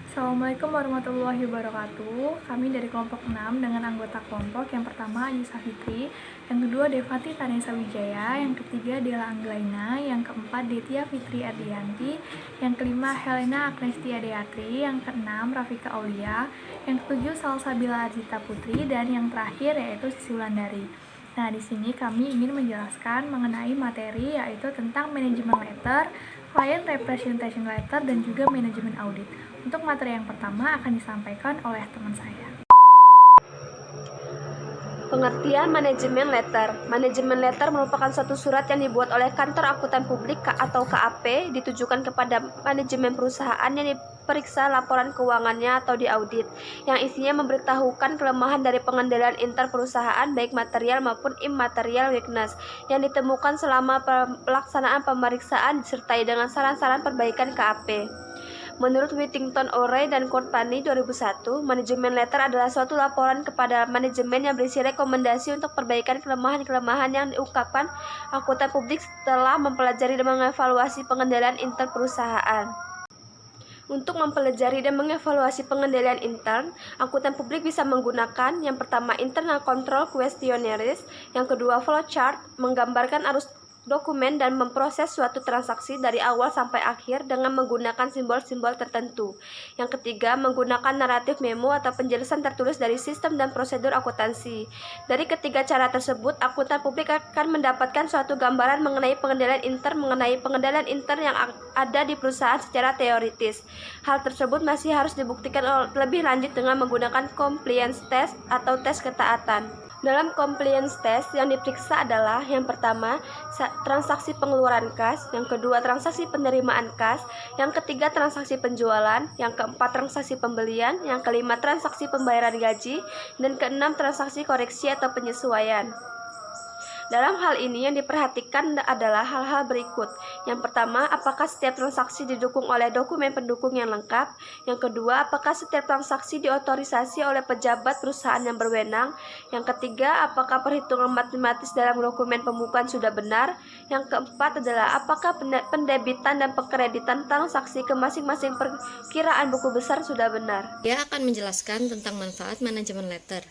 Assalamualaikum warahmatullahi wabarakatuh. Kami dari kelompok 6 dengan anggota kelompok yang pertama Ayusa Fitri, yang kedua Devati Tanesa Wijaya, yang ketiga Dela Anggraina, yang keempat Detia Fitri Ardianti, yang kelima Helena Agnesti Adeatri, yang keenam Rafika Aulia, yang ketujuh Salsabila Arzita Putri, dan yang terakhir yaitu Sisi Wulandari. Nah, di sini kami ingin menjelaskan mengenai materi yaitu tentang manajemen letter, client representation letter, dan juga manajemen audit. Untuk materi yang pertama akan disampaikan oleh teman saya. Pengertian manajemen letter. Manajemen letter merupakan suatu surat yang dibuat oleh kantor akuntan publik atau KAP ditujukan kepada manajemen perusahaan yang diperiksa laporan keuangannya atau diaudit, yang isinya memberitahukan kelemahan dari pengendalian inter perusahaan baik material maupun immaterial weakness yang ditemukan selama pelaksanaan pemeriksaan disertai dengan saran-saran perbaikan KAP. Menurut Whittington O'Reilly dan Company 2001, manajemen letter adalah suatu laporan kepada manajemen yang berisi rekomendasi untuk perbaikan kelemahan-kelemahan yang diungkapkan akuntan publik setelah mempelajari dan mengevaluasi pengendalian intern perusahaan. Untuk mempelajari dan mengevaluasi pengendalian intern, akuntan publik bisa menggunakan yang pertama internal control questionnaires, yang kedua flowchart, menggambarkan arus dokumen dan memproses suatu transaksi dari awal sampai akhir dengan menggunakan simbol-simbol tertentu. Yang ketiga, menggunakan naratif memo atau penjelasan tertulis dari sistem dan prosedur akuntansi. Dari ketiga cara tersebut, akuntan publik akan mendapatkan suatu gambaran mengenai pengendalian intern yang ada di perusahaan secara teoritis. Hal tersebut masih harus dibuktikan lebih lanjut dengan menggunakan compliance test atau tes ketaatan. Dalam compliance test yang diperiksa adalah yang pertama, transaksi pengeluaran kas, yang kedua transaksi penerimaan kas, yang ketiga transaksi penjualan, yang keempat transaksi pembelian, yang kelima transaksi pembayaran gaji, dan keenam transaksi koreksi atau penyesuaian. Dalam hal ini yang diperhatikan adalah hal-hal berikut. Yang pertama, apakah setiap transaksi didukung oleh dokumen pendukung yang lengkap? Yang kedua, apakah setiap transaksi diotorisasi oleh pejabat perusahaan yang berwenang? Yang ketiga, apakah perhitungan matematis dalam dokumen pembukuan sudah benar? Yang keempat adalah apakah pendebitan dan pengkreditan transaksi ke masing-masing perkiraan buku besar sudah benar? Dia akan menjelaskan tentang manfaat manajemen letter.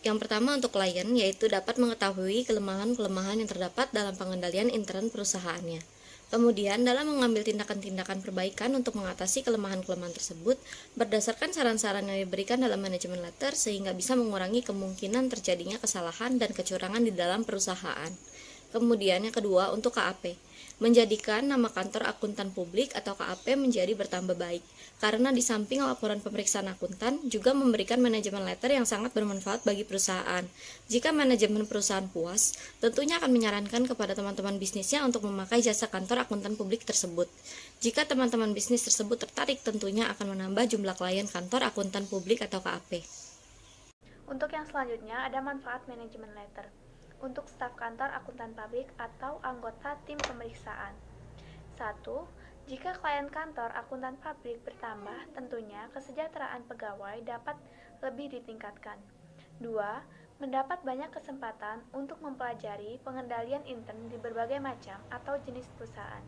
Yang pertama untuk klien, yaitu dapat mengetahui kelemahan-kelemahan yang terdapat dalam pengendalian intern perusahaannya. Kemudian, dalam mengambil tindakan-tindakan perbaikan untuk mengatasi kelemahan-kelemahan tersebut, berdasarkan saran-saran yang diberikan dalam manajemen letter, sehingga bisa mengurangi kemungkinan terjadinya kesalahan dan kecurangan di dalam perusahaan. Kemudian yang kedua untuk KAP, menjadikan nama kantor akuntan publik atau KAP menjadi bertambah baik, karena di samping laporan pemeriksaan akuntan juga memberikan manajemen letter yang sangat bermanfaat bagi perusahaan. Jika manajemen perusahaan puas, tentunya akan menyarankan kepada teman-teman bisnisnya untuk memakai jasa kantor akuntan publik tersebut. Jika teman-teman bisnis tersebut tertarik, tentunya akan menambah jumlah klien kantor akuntan publik atau KAP. Untuk yang selanjutnya ada manfaat manajemen letter untuk staf kantor akuntan publik atau anggota tim pemeriksaan. 1. Jika klien kantor akuntan publik bertambah, tentunya kesejahteraan pegawai dapat lebih ditingkatkan. 2. Mendapat banyak kesempatan untuk mempelajari pengendalian intern di berbagai macam atau jenis perusahaan.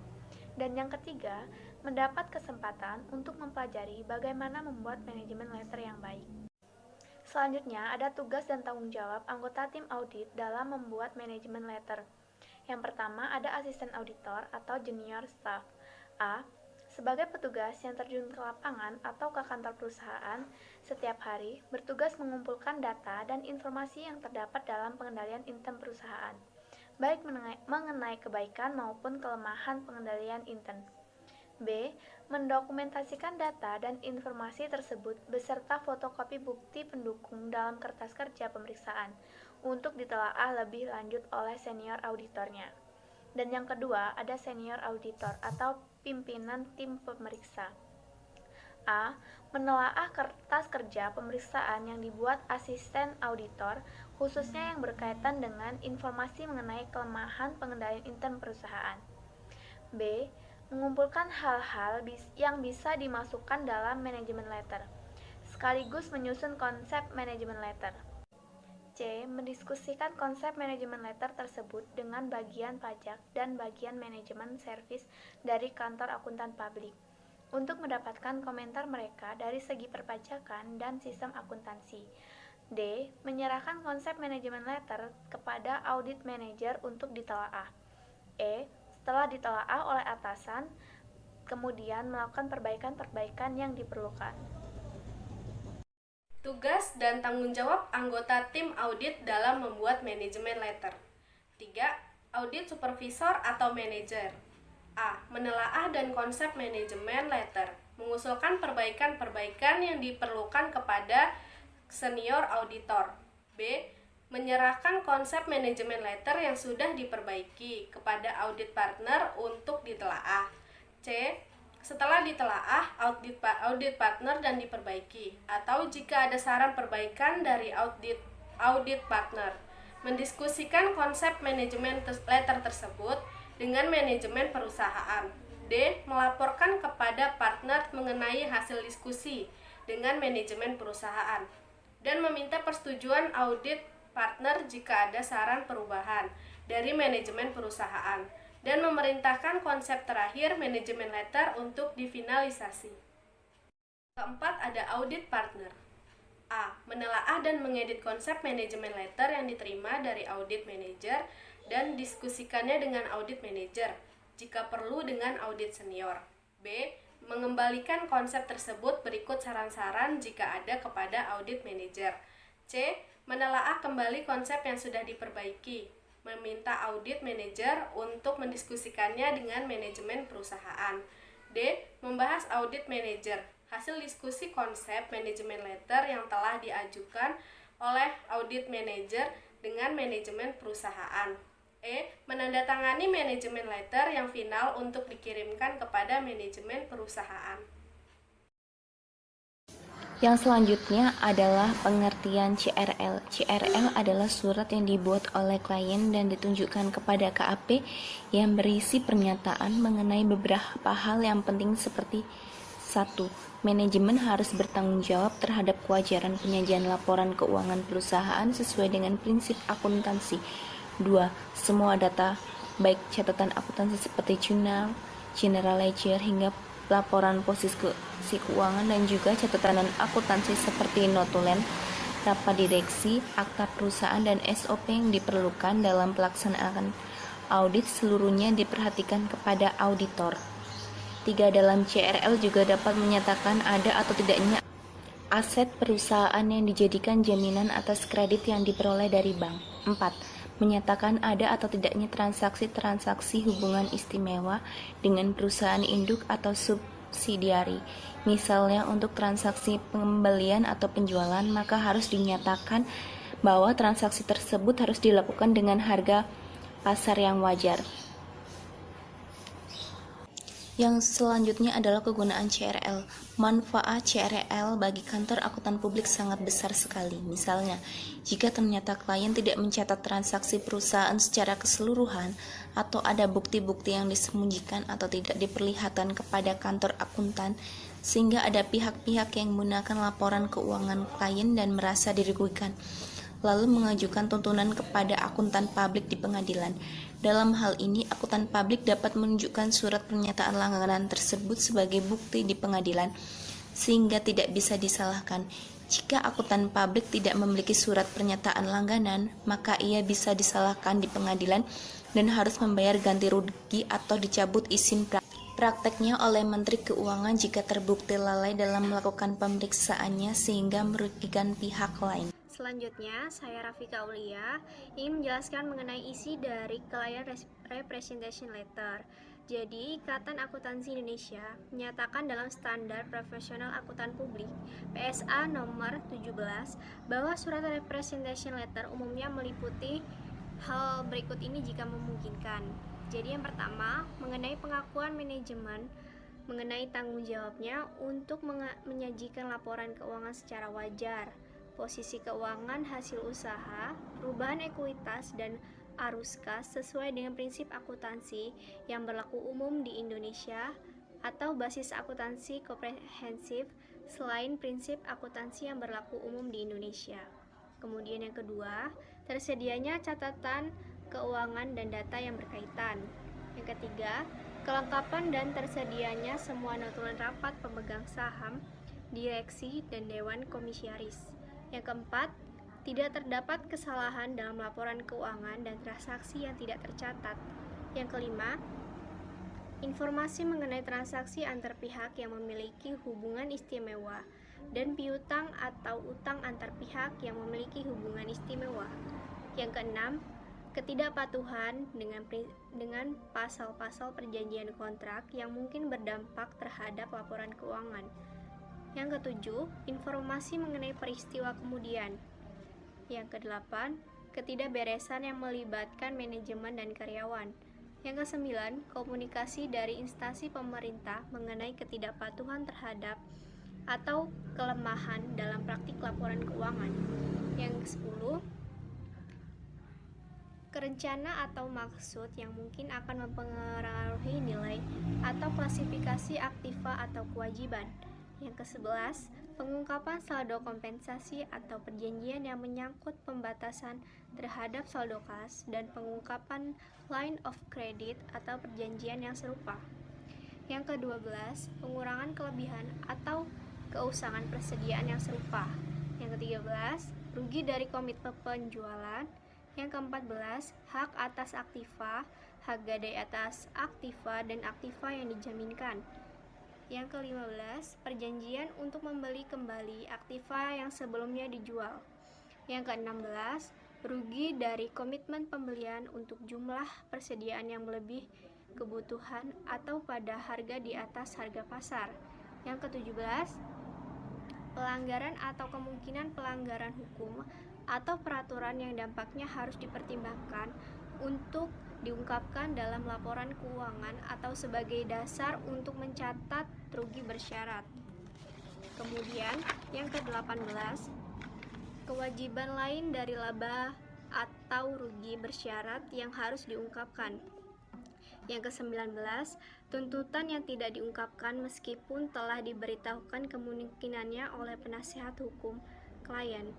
Dan yang ketiga, mendapat kesempatan untuk mempelajari bagaimana membuat manajemen letter yang baik. Selanjutnya, ada tugas dan tanggung jawab anggota tim audit dalam membuat manajemen letter. Yang pertama, ada asisten auditor atau junior staff. A. Sebagai petugas yang terjun ke lapangan atau ke kantor perusahaan setiap hari, bertugas mengumpulkan data dan informasi yang terdapat dalam pengendalian intern perusahaan, baik mengenai kebaikan maupun kelemahan pengendalian intern. B. Mendokumentasikan data dan informasi tersebut beserta fotokopi bukti pendukung dalam kertas kerja pemeriksaan untuk ditelaah lebih lanjut oleh senior auditornya. Dan yang kedua, ada senior auditor atau pimpinan tim pemeriksa. A. Menelaah kertas kerja pemeriksaan yang dibuat asisten auditor, khususnya yang berkaitan dengan informasi mengenai kelemahan pengendalian intern perusahaan. B. Mengumpulkan hal-hal yang bisa dimasukkan dalam manajemen letter, sekaligus menyusun konsep manajemen letter. C. Mendiskusikan konsep manajemen letter tersebut dengan bagian pajak dan bagian manajemen servis dari kantor akuntan publik untuk mendapatkan komentar mereka dari segi perpajakan dan sistem akuntansi. D. Menyerahkan konsep manajemen letter kepada audit manager untuk ditelaah. E. Setelah ditelaah oleh atasan, kemudian melakukan perbaikan-perbaikan yang diperlukan. Tugas dan tanggung jawab anggota tim audit dalam membuat manajemen letter. 3. Audit supervisor atau manajer. A. Menelaah dan konsep manajemen letter, mengusulkan perbaikan-perbaikan yang diperlukan kepada senior auditor. B. Menyerahkan konsep manajemen letter yang sudah diperbaiki kepada audit partner untuk ditelaah. C. Setelah ditelaah audit partner dan diperbaiki, atau jika ada saran perbaikan dari audit partner, mendiskusikan konsep manajemen letter tersebut dengan manajemen perusahaan. D. Melaporkan kepada partner mengenai hasil diskusi dengan manajemen perusahaan dan meminta persetujuan audit partner jika ada saran perubahan dari manajemen perusahaan, dan memerintahkan konsep terakhir manajemen letter untuk difinalisasi. Keempat, ada audit partner. A. Menelaah dan mengedit konsep manajemen letter yang diterima dari audit manager dan diskusikannya dengan audit manager, jika perlu dengan audit senior. B. Mengembalikan konsep tersebut berikut saran-saran jika ada kepada audit manager. C. Menelaah kembali konsep yang sudah diperbaiki, meminta audit manager untuk mendiskusikannya dengan manajemen perusahaan. D. Membahas audit manager hasil diskusi konsep manajemen letter yang telah diajukan oleh audit manager dengan manajemen perusahaan. E. Menandatangani manajemen letter yang final untuk dikirimkan kepada manajemen perusahaan. Yang selanjutnya adalah pengertian CRL. CRL adalah surat yang dibuat oleh klien dan ditunjukkan kepada KAP yang berisi pernyataan mengenai beberapa hal yang penting seperti 1. Manajemen harus bertanggung jawab terhadap kewajaran penyajian laporan keuangan perusahaan sesuai dengan prinsip akuntansi. 2. Semua data, baik catatan akuntansi seperti general ledger hingga laporan posisi keuangan dan juga catatan akuntansi seperti notulen, rapat direksi, akta perusahaan, dan SOP yang diperlukan dalam pelaksanaan audit seluruhnya diperhatikan kepada auditor. 3. Dalam CRL juga dapat menyatakan ada atau tidaknya aset perusahaan yang dijadikan jaminan atas kredit yang diperoleh dari bank. 4. Menyatakan ada atau tidaknya transaksi-transaksi hubungan istimewa dengan perusahaan induk atau subsidiari. Misalnya untuk transaksi pembelian atau penjualan, maka harus dinyatakan bahwa transaksi tersebut harus dilakukan dengan harga pasar yang wajar. Yang selanjutnya adalah kegunaan CRL. Manfaat CRL bagi kantor akuntan publik sangat besar sekali. Misalnya, jika ternyata klien tidak mencatat transaksi perusahaan secara keseluruhan, atau ada bukti-bukti yang disembunyikan atau tidak diperlihatkan kepada kantor akuntan, sehingga ada pihak-pihak yang menggunakan laporan keuangan klien dan merasa dirugikan, lalu mengajukan tuntutan kepada akuntan publik di pengadilan. Dalam hal ini, akuntan publik dapat menunjukkan surat pernyataan langganan tersebut sebagai bukti di pengadilan, sehingga tidak bisa disalahkan. Jika akuntan publik tidak memiliki surat pernyataan langganan, maka ia bisa disalahkan di pengadilan dan harus membayar ganti rugi atau dicabut izin prakteknya oleh Menteri Keuangan jika terbukti lalai dalam melakukan pemeriksaannya sehingga merugikan pihak lain. Selanjutnya, saya Rafika Aulia ingin menjelaskan mengenai isi dari Client Representation Letter. Jadi, Ikatan Akuntansi Indonesia menyatakan dalam Standar Profesional Akuntan Publik PSA nomor 17 bahwa surat Representation Letter umumnya meliputi hal berikut ini jika memungkinkan. Jadi yang pertama, mengenai pengakuan manajemen mengenai tanggung jawabnya untuk menyajikan laporan keuangan secara wajar, posisi keuangan hasil usaha, perubahan ekuitas, dan arus kas sesuai dengan prinsip akuntansi yang berlaku umum di Indonesia atau basis akuntansi komprehensif selain prinsip akuntansi yang berlaku umum di Indonesia. Kemudian yang kedua, tersedianya catatan keuangan dan data yang berkaitan. Yang ketiga, kelengkapan dan tersedianya semua notulen rapat pemegang saham, direksi, dan dewan komisaris. Yang keempat, tidak terdapat kesalahan dalam laporan keuangan dan transaksi yang tidak tercatat. Yang kelima, informasi mengenai transaksi antar pihak yang memiliki hubungan istimewa dan piutang atau utang antar pihak yang memiliki hubungan istimewa. Yang keenam, ketidakpatuhan dengan pasal-pasal perjanjian kontrak yang mungkin berdampak terhadap laporan keuangan. Yang ketujuh, informasi mengenai peristiwa kemudian. Yang kedelapan, ketidakberesan yang melibatkan manajemen dan karyawan. Yang kesembilan, komunikasi dari instansi pemerintah mengenai ketidakpatuhan terhadap atau kelemahan dalam praktik laporan keuangan. Yang ke-10, kerencana atau maksud yang mungkin akan mempengaruhi nilai atau klasifikasi aktiva atau kewajiban. Yang ke-11, pengungkapan saldo kompensasi atau perjanjian yang menyangkut pembatasan terhadap saldo kas dan pengungkapan line of credit atau perjanjian yang serupa. Yang ke-12, pengurangan kelebihan atau keusangan persediaan yang serupa. Yang ke-13, rugi dari komitmen penjualan. Yang ke-14, hak atas aktiva, hak gadai atas aktiva dan aktiva yang dijaminkan. Yang ke-15, perjanjian untuk membeli kembali aktiva yang sebelumnya dijual. Yang ke-16, rugi dari komitmen pembelian untuk jumlah persediaan yang melebihi kebutuhan atau pada harga di atas harga pasar. Yang ke-17, pelanggaran atau kemungkinan pelanggaran hukum atau peraturan yang dampaknya harus dipertimbangkan untuk diungkapkan dalam laporan keuangan atau sebagai dasar untuk mencatat rugi bersyarat. Kemudian, yang ke-18, kewajiban lain dari laba atau rugi bersyarat yang harus diungkapkan. Yang ke-19, tuntutan yang tidak diungkapkan meskipun telah diberitahukan kemungkinannya oleh penasihat hukum klien.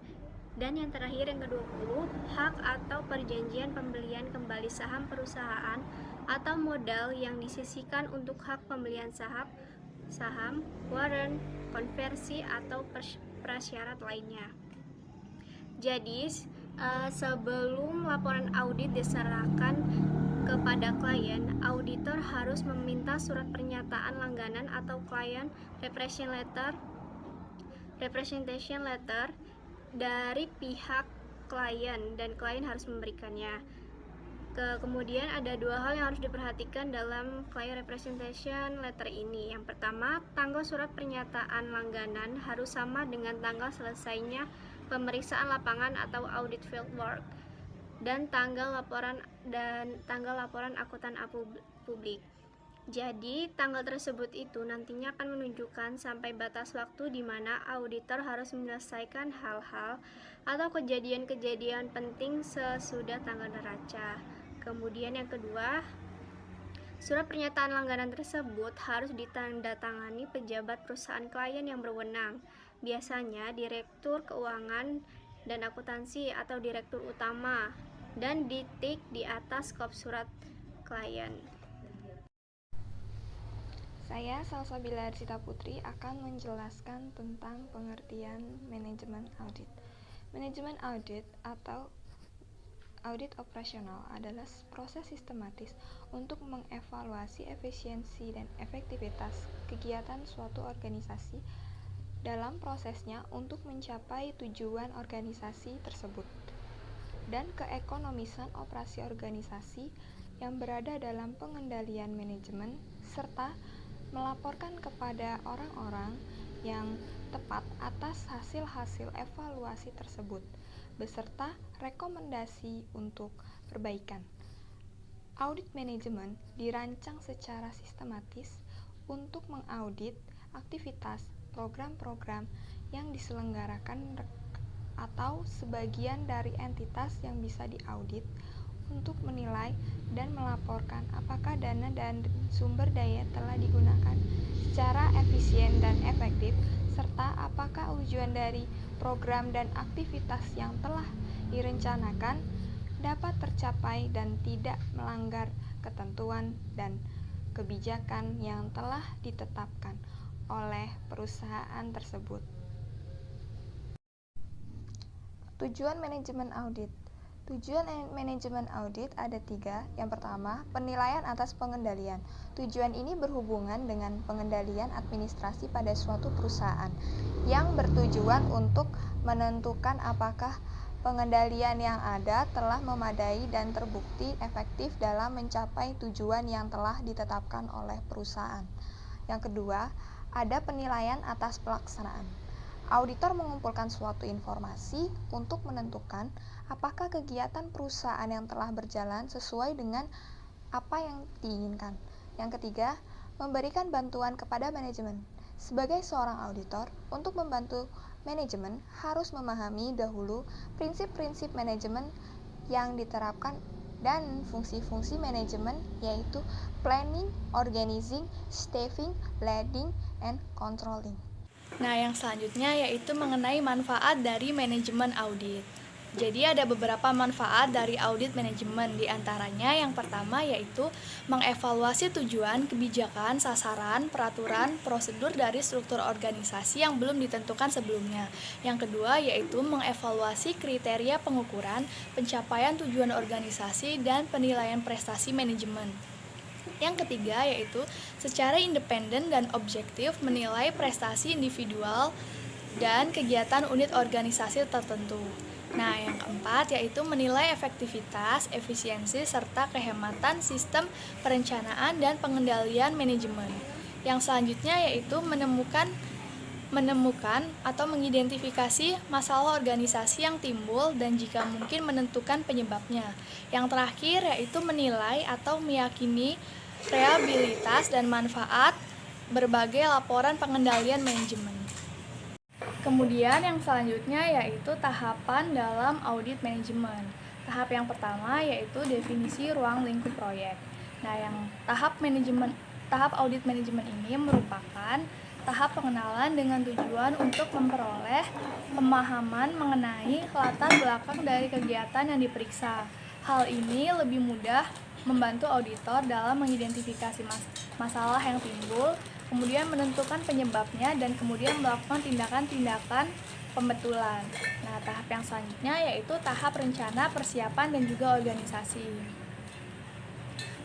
Dan yang terakhir, yang ke-20, hak atau perjanjian pembelian kembali saham perusahaan atau modal yang disisihkan untuk hak pembelian saham, warrant, konversi, atau prasyarat lainnya. Jadi, sebelum laporan audit diserahkan kepada klien, auditor harus meminta surat pernyataan langganan atau client representation letter dari pihak klien, dan klien harus memberikannya. Kemudian ada dua hal yang harus diperhatikan dalam client representation letter ini. Yang pertama, tanggal surat pernyataan langganan harus sama dengan tanggal selesainya pemeriksaan lapangan atau audit field work, dan tanggal laporan akuntan publik. Jadi, tanggal tersebut itu nantinya akan menunjukkan sampai batas waktu di mana auditor harus menyelesaikan hal-hal atau kejadian-kejadian penting sesudah tanggal neraca. Kemudian yang kedua, surat pernyataan langganan tersebut harus ditandatangani pejabat perusahaan klien yang berwenang, biasanya direktur keuangan dan akuntansi atau direktur utama, dan ditik di atas kop surat klien. Saya, Salsabila Arsita Putri, akan menjelaskan tentang pengertian manajemen audit. Manajemen audit atau audit operasional adalah proses sistematis untuk mengevaluasi efisiensi dan efektivitas kegiatan suatu organisasi dalam prosesnya untuk mencapai tujuan organisasi tersebut, dan keekonomisan operasi organisasi yang berada dalam pengendalian manajemen, serta melaporkan kepada orang-orang yang tepat atas hasil-hasil evaluasi tersebut, beserta rekomendasi untuk perbaikan. Audit manajemen dirancang secara sistematis untuk mengaudit aktivitas program-program yang diselenggarakan atau sebagian dari entitas yang bisa diaudit, untuk menilai dan melaporkan apakah dana dan sumber daya telah digunakan secara efisien dan efektif, serta apakah tujuan dari program dan aktivitas yang telah direncanakan dapat tercapai dan tidak melanggar ketentuan dan kebijakan yang telah ditetapkan oleh perusahaan tersebut. Tujuan manajemen audit. Tujuan manajemen audit ada 3. Yang pertama, penilaian atas pengendalian. Tujuan ini berhubungan dengan pengendalian administrasi pada suatu perusahaan yang bertujuan untuk menentukan apakah pengendalian yang ada telah memadai dan terbukti efektif dalam mencapai tujuan yang telah ditetapkan oleh perusahaan. Yang kedua, ada penilaian atas pelaksanaan. Auditor mengumpulkan suatu informasi untuk menentukan apakah kegiatan perusahaan yang telah berjalan sesuai dengan apa yang diinginkan. Yang ketiga, memberikan bantuan kepada manajemen. Sebagai seorang auditor, untuk membantu manajemen harus memahami dahulu prinsip-prinsip manajemen yang diterapkan dan fungsi-fungsi manajemen, yaitu planning, organizing, staffing, leading, and controlling. Nah, yang selanjutnya yaitu mengenai manfaat dari manajemen audit. Jadi ada beberapa manfaat dari audit manajemen, di antaranya yang pertama yaitu mengevaluasi tujuan, kebijakan, sasaran, peraturan, prosedur dari struktur organisasi yang belum ditentukan sebelumnya. Yang kedua yaitu mengevaluasi kriteria pengukuran, pencapaian tujuan organisasi, dan penilaian prestasi manajemen. Yang ketiga yaitu secara independen dan objektif menilai prestasi individual dan kegiatan unit organisasi tertentu. Nah, yang keempat yaitu menilai efektivitas, efisiensi, serta kehematan sistem perencanaan dan pengendalian manajemen. Yang selanjutnya yaitu menemukan atau mengidentifikasi masalah organisasi yang timbul dan jika mungkin menentukan penyebabnya. Yang terakhir yaitu menilai atau meyakini reliabilitas dan manfaat berbagai laporan pengendalian manajemen. Kemudian yang selanjutnya yaitu tahapan dalam audit manajemen. Tahap yang pertama yaitu definisi ruang lingkup proyek. Nah, yang tahap audit manajemen ini merupakan tahap pengenalan dengan tujuan untuk memperoleh pemahaman mengenai latar belakang dari kegiatan yang diperiksa. Hal ini lebih mudah membantu auditor dalam mengidentifikasi masalah yang timbul, kemudian menentukan penyebabnya, dan kemudian melakukan tindakan-tindakan pembetulan. Nah, tahap yang selanjutnya yaitu tahap rencana, persiapan, dan juga organisasi.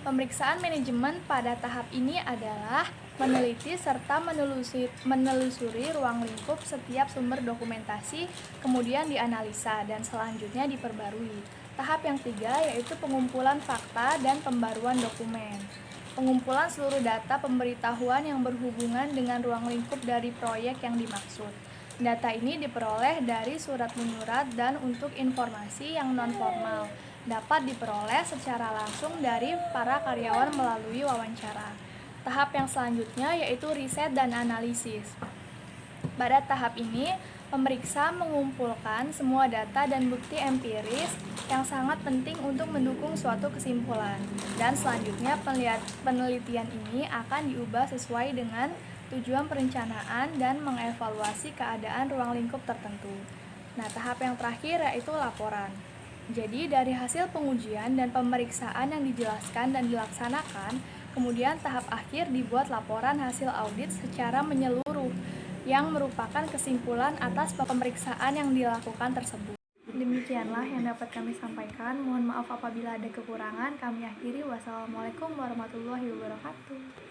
Pemeriksaan manajemen pada tahap ini adalah meneliti serta menelusuri ruang lingkup setiap sumber dokumentasi, kemudian dianalisa, dan selanjutnya diperbarui. Tahap yang 3 yaitu pengumpulan fakta dan pembaruan dokumen. Pengumpulan seluruh data pemberitahuan yang berhubungan dengan ruang lingkup dari proyek yang dimaksud. Data ini diperoleh dari surat menyurat dan untuk informasi yang non-formal dapat diperoleh secara langsung dari para karyawan melalui wawancara. Tahap yang selanjutnya yaitu riset dan analisis. Pada tahap ini, pemeriksa mengumpulkan semua data dan bukti empiris yang sangat penting untuk mendukung suatu kesimpulan. Dan selanjutnya penelitian ini akan diubah sesuai dengan tujuan perencanaan dan mengevaluasi keadaan ruang lingkup tertentu. Nah, tahap yang terakhir yaitu laporan. Jadi dari hasil pengujian dan pemeriksaan yang dijelaskan dan dilaksanakan, kemudian tahap akhir dibuat laporan hasil audit secara menyeluruh yang merupakan kesimpulan atas pemeriksaan yang dilakukan tersebut. Demikianlah yang dapat kami sampaikan. Mohon maaf apabila ada kekurangan. Kami akhiri. Wassalamualaikum warahmatullahi wabarakatuh.